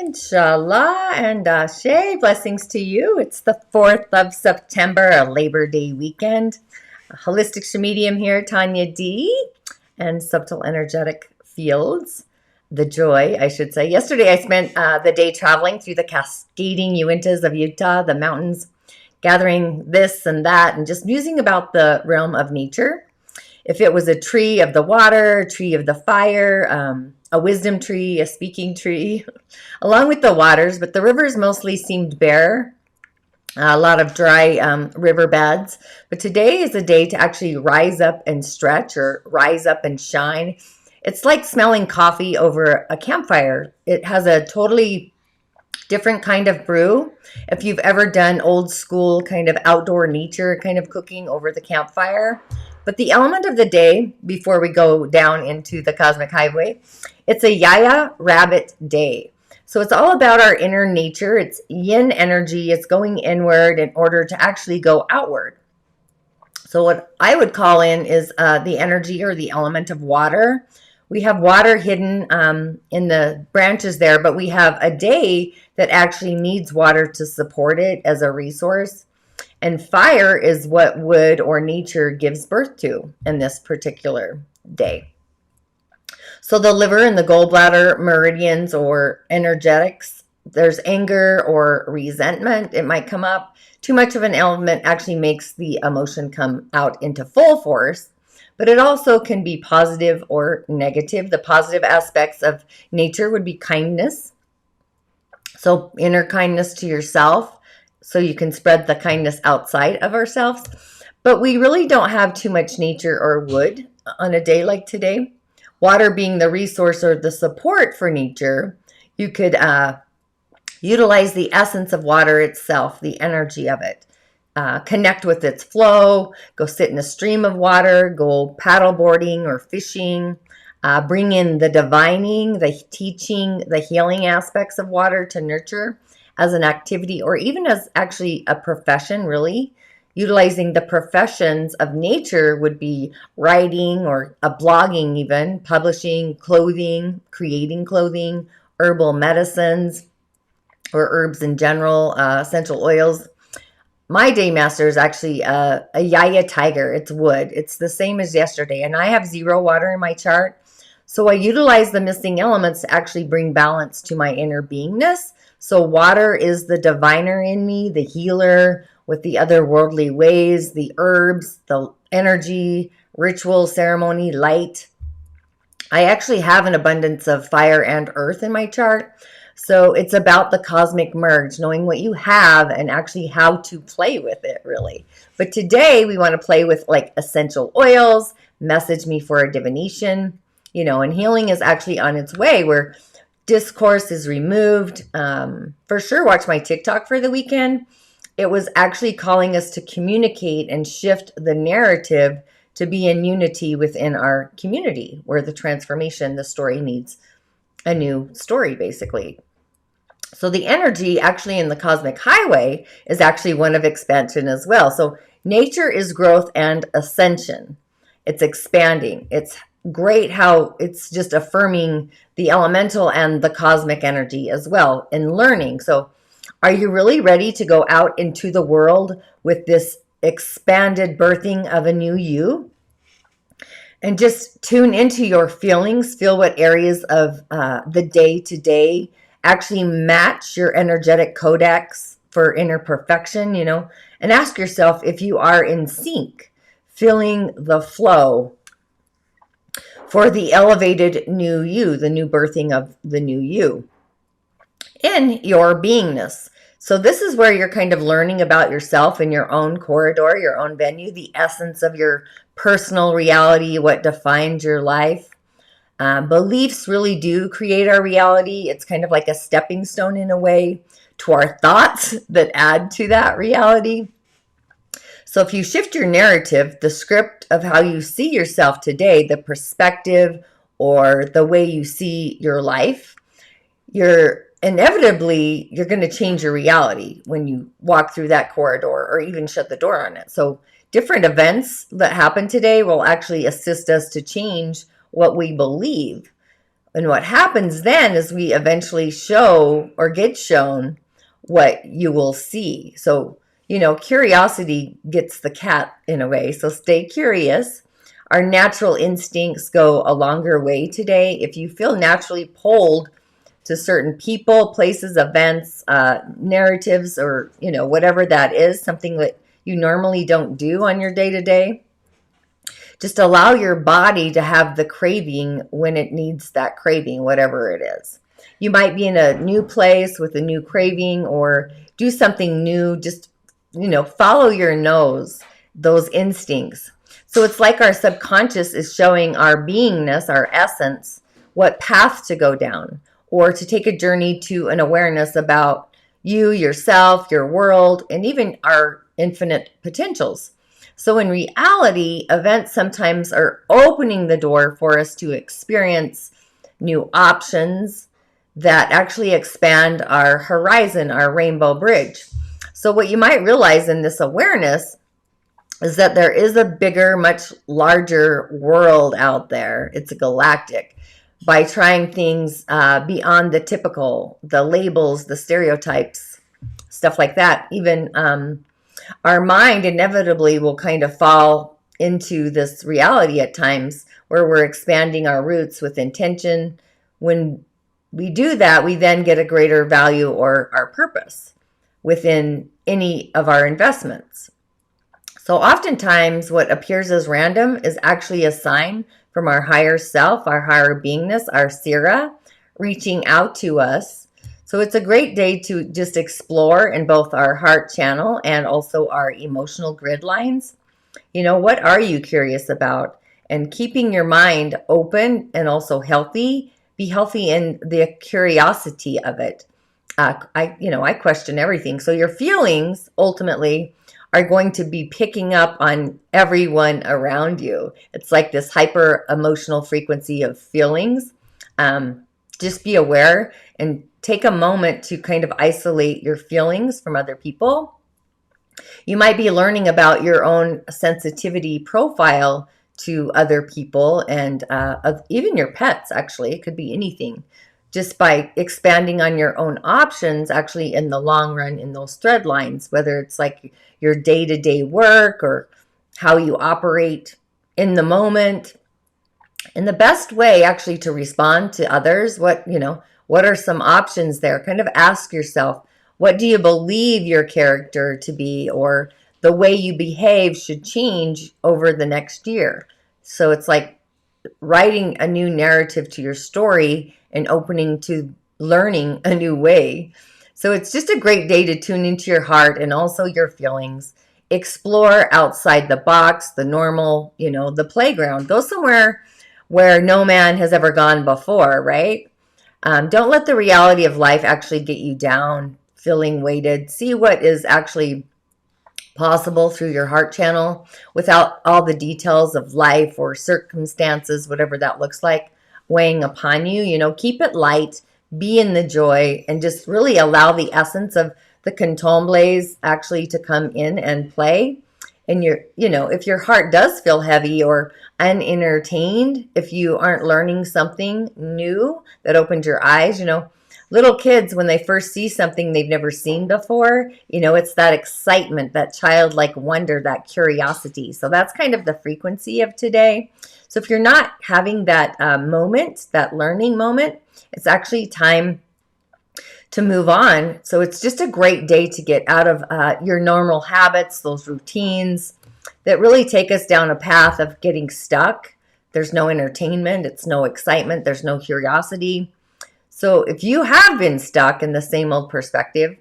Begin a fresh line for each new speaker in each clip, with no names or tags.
InShalla and Ashe, blessings to you. It's the 4th of September, a Labor Day weekend. A holistic medium here, Tanya D, and subtle energetic fields. The joy, I should say. Yesterday, I spent the day traveling through the cascading Uintas of Utah, the mountains, gathering this and that, and just musing about the realm of nature. If it was a tree of the water, a tree of the fire, a wisdom tree, a speaking tree, along with the waters, but the rivers mostly seemed bare, a lot of dry riverbeds. But today is a day to actually rise up and stretch or rise up and shine. It's like smelling coffee over a campfire. It has a totally different kind of brew. If you've ever done old school kind of outdoor nature kind of cooking over the campfire. But the element of the day, before we go down into the cosmic highway, it's a Yaya Rabbit day. So it's all about our inner nature. It's yin energy. It's going inward in order to actually go outward. So what I would call in is the energy or the element of water. We have water hidden in the branches there, but we have a day that actually needs water to support it as a resource. And fire is what wood or nature gives birth to in this particular day. So the liver and the gallbladder meridians or energetics, there's anger or resentment. It might come up. Too much of an element actually makes the emotion come out into full force. But it also can be positive or negative. The positive aspects of nature would be kindness. So inner kindness to yourself, so you can spread the kindness outside of ourselves. But we really don't have too much nature or wood on a day like today. Water being the resource or the support for nature, you could utilize the essence of water itself, the energy of it. Connect with its flow, go sit in a stream of water, go paddle boarding or fishing, bring in the divining, the teaching, the healing aspects of water to nurture as an activity or even as actually a profession, really. Utilizing the professions of nature would be writing or blogging even, publishing, clothing, creating clothing, herbal medicines or herbs in general, essential oils. My day master is actually a Yaya tiger. It's wood. It's the same as yesterday. And I have 0 water in my chart. So I utilize the missing elements to actually bring balance to my inner beingness. So water is the diviner in me, the healer with the otherworldly ways, the herbs, the energy, ritual, ceremony, light. I actually have an abundance of fire and earth in my chart. So it's about the cosmic merge, knowing what you have and actually how to play with it, really. But today we want to play with like essential oils, message me for a divination, and healing is actually on its way where discourse is removed. For sure, watch my TikTok for the weekend. It was actually calling us to communicate and shift the narrative to be in unity within our community where the transformation, the story needs a new story, basically. So the energy actually in the cosmic highway is actually one of expansion as well. So nature is growth and ascension. It's expanding. It's great how it's just affirming the elemental and the cosmic energy as well in learning. So are you really ready to go out into the world with this expanded birthing of a new you? And just tune into your feelings, feel what areas of the day-to-day actually match your energetic codex for inner perfection, and ask yourself if you are in sync, feeling the flow for the elevated new you, the new birthing of the new you in your beingness. So this is where you're kind of learning about yourself in your own corridor, your own venue, the essence of your personal reality, what defines your life. Beliefs really do create our reality. It's kind of like a stepping stone in a way to our thoughts that add to that reality. So if you shift your narrative, the script of how you see yourself today, the perspective or the way you see your life, you're going to change your reality when you walk through that corridor or even shut the door on it. So different events that happen today will actually assist us to change what we believe And what happens then is we eventually show or get shown what you will see. So, curiosity gets the cat in a way. So stay curious. Our natural instincts go a longer way today. If you feel naturally pulled to certain people, places, events, narratives, or, whatever that is, something that you normally don't do on your day to day, just allow your body to have the craving when it needs that craving, whatever it is. You might be in a new place with a new craving or do something new. Just, follow your nose, those instincts. So it's like our subconscious is showing our beingness, our essence, what path to go down, or to take a journey to an awareness about you, yourself, your world, and even our infinite potentials. So in reality, events sometimes are opening the door for us to experience new options that actually expand our horizon, our rainbow bridge. So what you might realize in this awareness is that there is a bigger, much larger world out there. It's a galactic. By trying things beyond the typical, the labels, the stereotypes, stuff like that, even our mind inevitably will kind of fall into this reality at times where we're expanding our roots with intention. When we do that, we then get a greater value or our purpose within any of our investments. So oftentimes what appears as random is actually a sign from our higher self, our higher beingness, our Sira, reaching out to us. So it's a great day to just explore in both our heart channel and also our emotional grid lines. What are you curious about? And keeping your mind open and also healthy. Be healthy in the curiosity of it. I question everything. So your feelings ultimately are going to be picking up on everyone around you. It's like this hyper emotional frequency of feelings. Just be aware and take a moment to kind of isolate your feelings from other people. You might be learning about your own sensitivity profile to other people and even your pets, actually. It could be anything. Just by expanding on your own options, actually, in the long run, in those thread lines, whether it's like your day-to-day work or how you operate in the moment. And the best way actually to respond to others, what are some options there? Kind of ask yourself, what do you believe your character to be, or the way you behave should change over the next year? So it's like writing a new narrative to your story and opening to learning a new way. So it's just a great day to tune into your heart and also your feelings. Explore outside the box, the normal, the playground. Go somewhere where no man has ever gone before, right? Don't let the reality of life actually get you down, feeling weighted. See what is actually possible through your heart channel without all the details of life or circumstances, whatever that looks like, weighing upon you. Keep it light, be in the joy, and just really allow the essence of the cantombres actually to come in and play. And if your heart does feel heavy or unentertained, if you aren't learning something new that opened your eyes, little kids, when they first see something they've never seen before, it's that excitement, that childlike wonder, that curiosity. So that's kind of the frequency of today. So if you're not having that moment, that learning moment, it's actually time to move on. So it's just a great day to get out of your normal habits, those routines that really take us down a path of getting stuck. There's no entertainment. It's no excitement. There's no curiosity. So if you have been stuck in the same old perspective,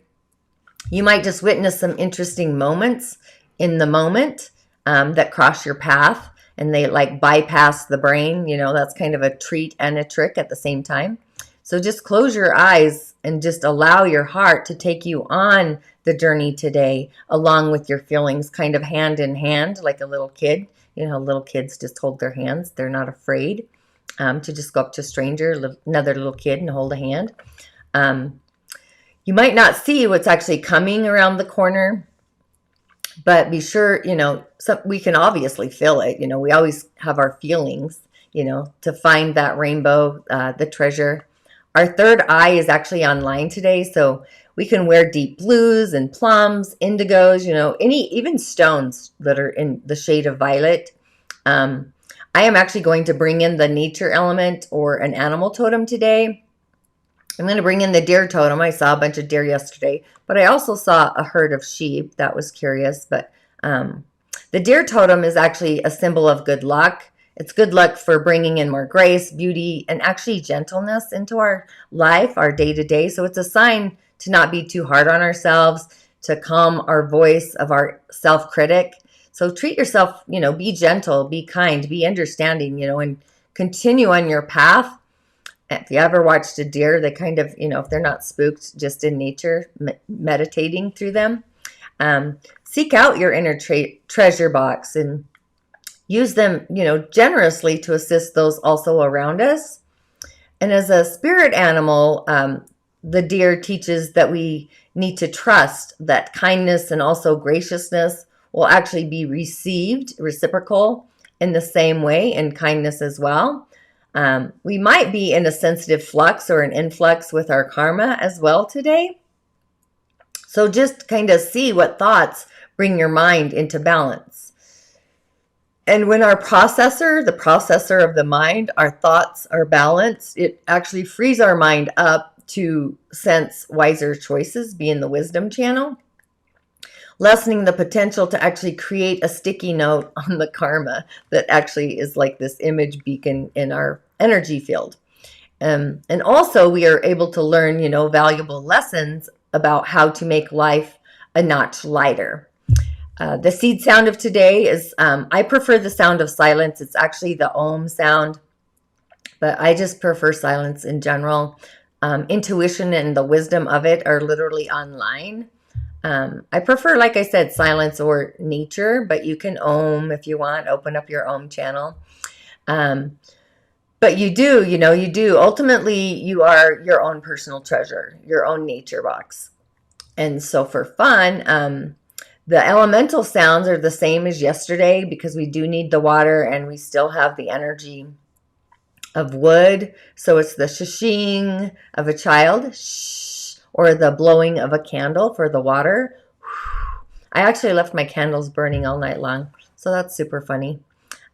you might just witness some interesting moments in the moment that cross your path, and they like bypass the brain. That's kind of a treat and a trick at the same time. So just close your eyes and just allow your heart to take you on the journey today, along with your feelings, kind of hand in hand, like a little kid. Little kids just hold their hands. They're not afraid to just go up to a stranger, another little kid, and hold a hand. You might not see what's actually coming around the corner, but be sure, we can obviously feel it. We always have our feelings. to find that rainbow, the treasure. Our third eye is actually online today, so we can wear deep blues and plums, indigos, even stones that are in the shade of violet. I am actually going to bring in the nature element or an animal totem today. I'm going to bring in the deer totem. I saw a bunch of deer yesterday, but I also saw a herd of sheep. That was curious. But the deer totem is actually a symbol of good luck. It's good luck for bringing in more grace, beauty, and actually gentleness into our life, our day-to-day. So it's a sign to not be too hard on ourselves, to calm our voice of our self-critic. So treat yourself, be gentle, be kind, be understanding, and continue on your path. If you ever watched a deer, they kind of, if they're not spooked, just in nature, meditating through them. Seek out your inner treasure box and use them, generously to assist those also around us. And as a spirit animal, the deer teaches that we need to trust that kindness and also graciousness will actually be received, reciprocal in the same way, and kindness as well. We might be in a sensitive flux or an influx with our karma as well today. So just kind of see what thoughts bring your mind into balance. And when our processor, the processor of the mind, our thoughts are balanced, it actually frees our mind up to sense wiser choices, be in the wisdom channel, lessening the potential to actually create a sticky note on the karma that actually is like this image beacon in our energy field. And also we are able to learn, valuable lessons about how to make life a notch lighter. The seed sound of today is, I prefer the sound of silence. It's actually the Om sound, but I just prefer silence in general. Intuition and the wisdom of it are literally online. I prefer, like I said, silence or nature, but you can Om if you want, open up your Om channel. But you do. Ultimately, you are your own personal treasure, your own nature box. And so for fun, the elemental sounds are the same as yesterday because we do need the water and we still have the energy of wood. So it's the shhhing of a child, shh, or the blowing of a candle for the water. I actually left my candles burning all night long, so that's super funny.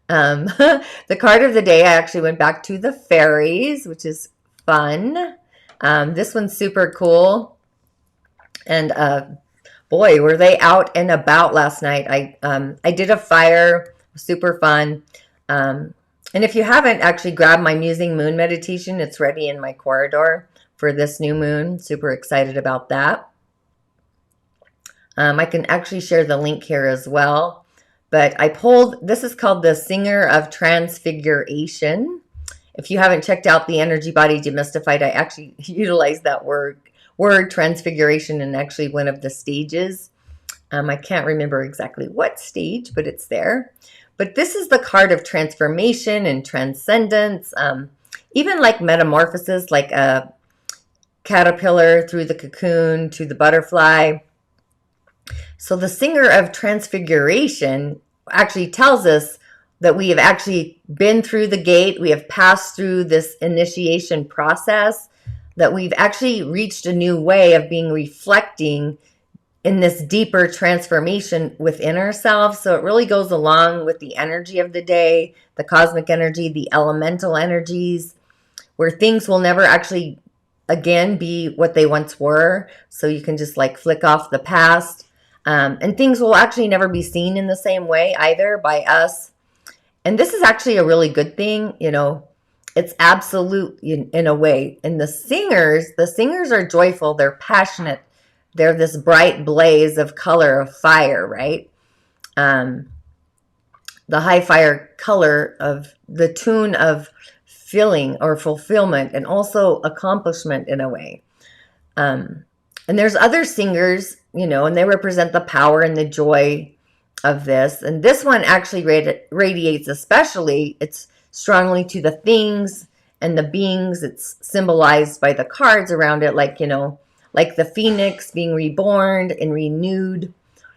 The card of the day, I actually went back to the fairies, which is fun. This one's super cool. And boy, were they out and about last night. I did a fire, super fun. And if you haven't actually grabbed my Musing Moon meditation, it's ready in my corridor for this new moon. Super excited about that. I can actually share the link here as well. But I pulled, this is called the Singer of Transfiguration. If you haven't checked out the Energy Body Demystified, I actually utilized that word transfiguration in actually one of the stages. I can't remember exactly what stage, but it's there. But this is the card of transformation and transcendence, even like metamorphosis, like a caterpillar through the cocoon to the butterfly. So the Singer of Transfiguration actually tells us that we have actually been through the gate. We have passed through this initiation process, that we've actually reached a new way of being reflecting in this deeper transformation within ourselves. So it really goes along with the energy of the day, the cosmic energy, the elemental energies, where things will never actually again be what they once were. So you can just like flick off the past. And things will actually never be seen in the same way either by us. And this is actually a really good thing, it's absolute in a way. And the singers are joyful, they're passionate, they're this bright blaze of color, of fire, right? The high fire color of the tune of feeling or fulfillment and also accomplishment in a way. And there's other singers, and they represent the power and the joy of this. And this one actually radiates especially, it's strongly to the things and the beings. It's symbolized by the cards around it, like, like the phoenix being reborn and renewed.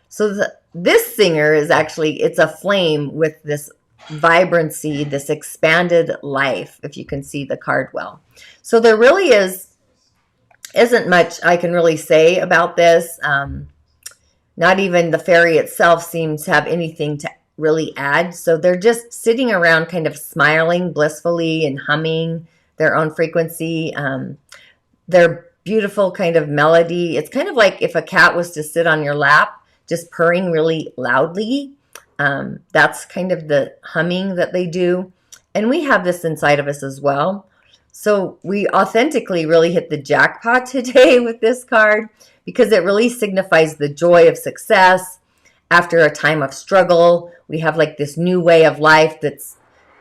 So this singer is actually, it's a flame with this vibrancy, this expanded life, if you can see the card well. So there really isn't much I can really say about this. Not even the fairy itself seems to have anything to really add. So they're just sitting around kind of smiling blissfully and humming their own frequency. Their beautiful kind of melody. It's kind of like if a cat was to sit on your lap, just purring really loudly. That's kind of the humming that they do. And we have this inside of us as well. So we authentically really hit the jackpot today with this card because it really signifies the joy of success after a time of struggle. We have like this new way of life that's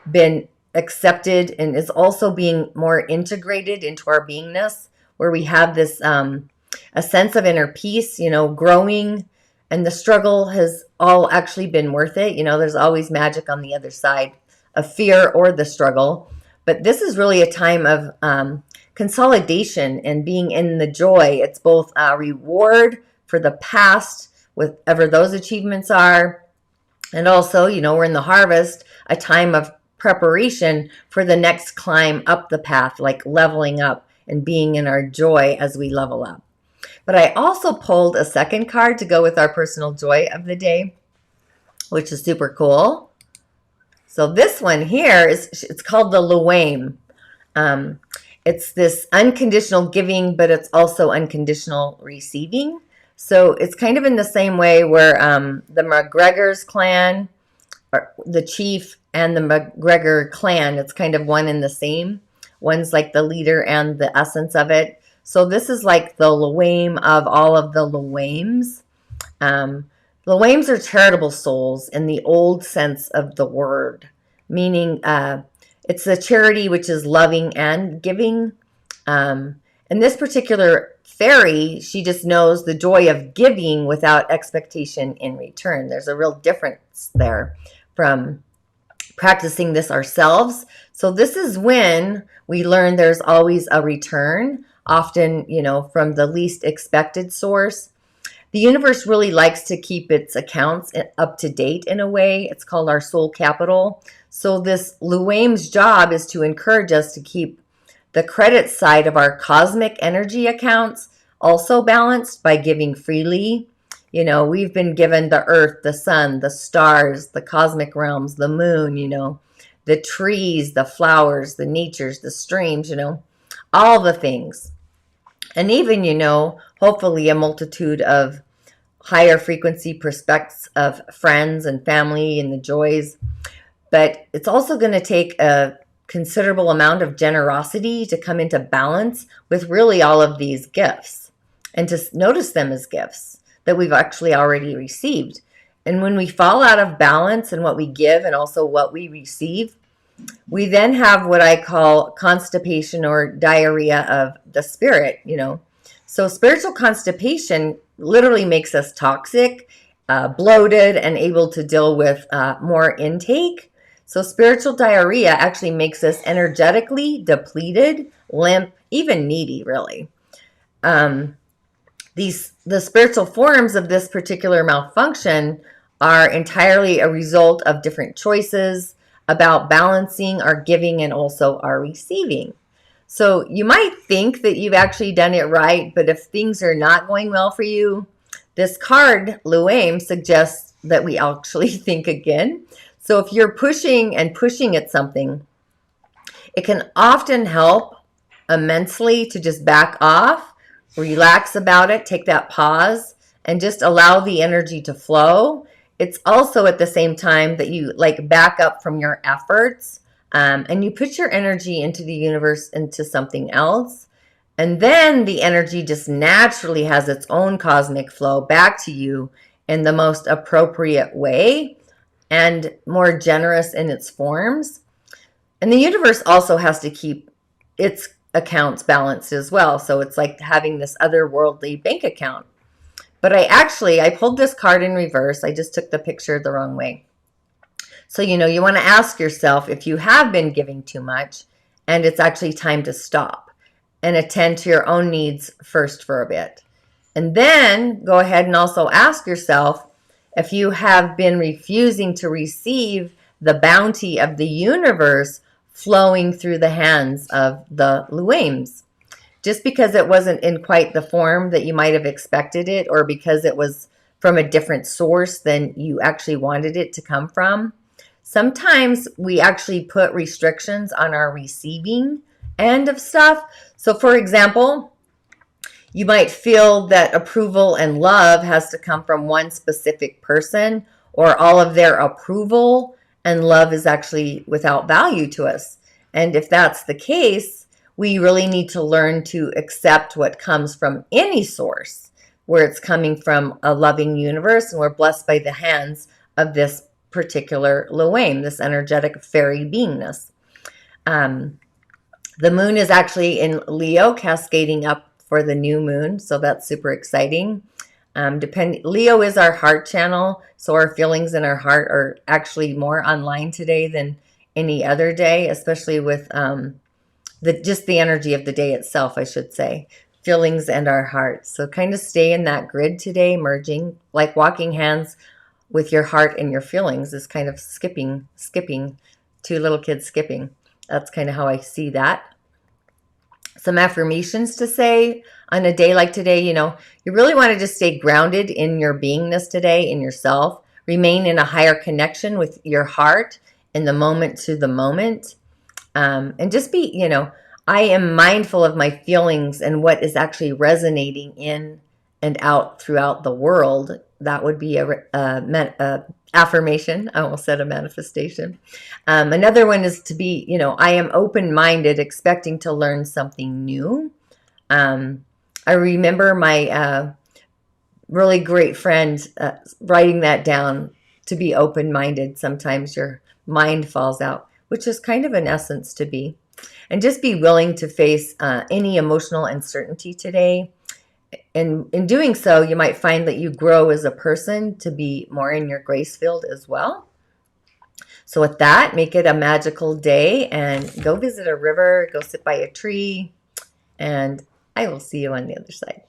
been accepted and is also being more integrated into our beingness, where we have this a sense of inner peace, growing, and the struggle has all actually been worth it. There's always magic on the other side of fear or the struggle. But this is really a time of consolidation and being in the joy. It's both a reward for the past, whatever those achievements are, and also, we're in the harvest, a time of preparation for the next climb up the path, like leveling up and being in our joy as we level up. But I also pulled a second card to go with our personal joy of the day, which is super cool. So this one here it's called the Luame. It's this unconditional giving, but it's also unconditional receiving. So it's kind of in the same way where the McGregor's clan, or the chief and the McGregor clan, it's kind of one and the same. One's like the leader and the essence of it. So this is like the Luame of all of the Luames. Luames are charitable souls in the old sense of the word, meaning it's a charity which is loving and giving. And this particular fairy, she just knows the joy of giving without expectation in return. There's a real difference there from practicing this ourselves. So this is when we learn there's always a return, often, from the least expected source. The universe really likes to keep its accounts up to date in a way. It's called our soul capital. So this Luame's job is to encourage us to keep the credit side of our cosmic energy accounts also balanced by giving freely. We've been given the earth, the sun, the stars, the cosmic realms, the moon, the trees, the flowers, the natures, the streams, all the things. And even, hopefully a multitude of higher frequency prospects of friends and family and the joys. But it's also going to take a considerable amount of generosity to come into balance with really all of these gifts and to notice them as gifts that we've actually already received. And when we fall out of balance in what we give and also what we receive, we then have what I call constipation or diarrhea of the spirit, So spiritual constipation literally makes us toxic, bloated, and able to deal with more intake. So spiritual diarrhea actually makes us energetically depleted, limp, even needy, really. The spiritual forms of this particular malfunction are entirely a result of different choices about balancing our giving and also our receiving. So you might think that you've actually done it right, but if things are not going well for you, this card, Luame, suggests that we actually think again. So if you're pushing at something, it can often help immensely to just back off, relax about it, take that pause, and just allow the energy to flow. It's also at the same time that you back up from your efforts and you put your energy into the universe, into something else. And then the energy just naturally has its own cosmic flow back to you in the most appropriate way and more generous in its forms. And the universe also has to keep its accounts balanced as well. So it's like having this otherworldly bank account. But I pulled this card in reverse. I just took the picture the wrong way. So, you want to ask yourself if you have been giving too much and it's actually time to stop and attend to your own needs first for a bit. And then go ahead and also ask yourself if you have been refusing to receive the bounty of the universe flowing through the hands of the Luames. Just because it wasn't in quite the form that you might have expected it, or because it was from a different source than you actually wanted it to come from, sometimes we actually put restrictions on our receiving end of stuff. So for example, you might feel that approval and love has to come from one specific person, or all of their approval and love is actually without value to us. And if that's the case, we really need to learn to accept what comes from any source, where it's coming from a loving universe, and we're blessed by the hands of this particular Luame, this energetic fairy beingness. The moon is actually in Leo, cascading up for the new moon, so that's super exciting. Leo is our heart channel, so our feelings in our heart are actually more online today than any other day, especially with just the energy of the day itself, I should say. Feelings and our hearts. So kind of stay in that grid today, merging, like walking hands with your heart and your feelings is kind of skipping, two little kids skipping. That's kind of how I see that. Some affirmations to say on a day like today. You really want to just stay grounded in your beingness today, in yourself. Remain in a higher connection with your heart in the moment to the moment. And just be, I am mindful of my feelings and what is actually resonating in and out throughout the world. That would be a affirmation. I almost said a manifestation. Another one is to be, I am open-minded, expecting to learn something new. I remember my really great friend writing that down, to be open-minded. Sometimes your mind falls out, which is kind of an essence to be. And just be willing to face any emotional uncertainty today. And in doing so, you might find that you grow as a person to be more in your grace field as well. So with that, make it a magical day and go visit a river, go sit by a tree, and I will see you on the other side.